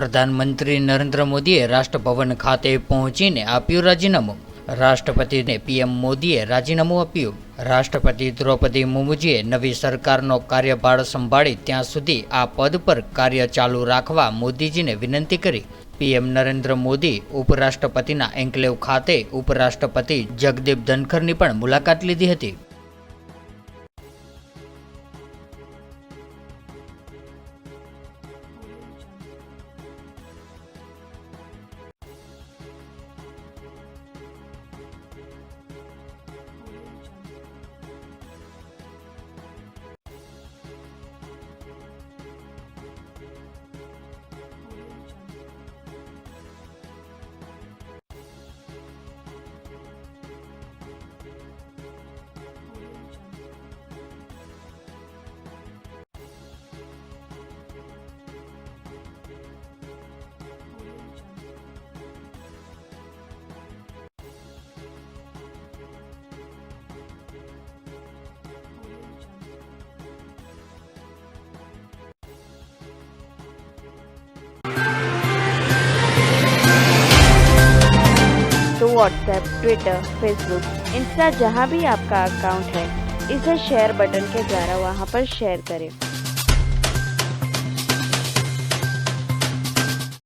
પ્રધાનમંત્રી નરેન્દ્ર મોદીએ રાષ્ટ્રભવન ખાતે પહોંચીને આપ્યું રાજીનામું। રાષ્ટ્રપતિને પીએમ મોદીએ રાજીનામું આપ્યું। રાષ્ટ્રપતિ દ્રૌપદી મુર્મુએ નવી સરકારનો કાર્યભાર સંભાળી ત્યાં સુધી આ પદ પર કાર્ય ચાલુ રાખવા મોદીજીને વિનંતી કરી। પીએમ નરેન્દ્ર મોદી ઉપરાષ્ટ્રપતિના એન્કલેવ ખાતે ઉપરાષ્ટ્રપતિ જગદીપ ધનખરની પણ મુલાકાત લીધી હતી। तो व्हाट्सएप, ट्विटर, फेसबुक, इंस्टा जहाँ भी आपका अकाउंट है, इसे शेयर बटन के द्वारा वहाँ पर शेयर करें।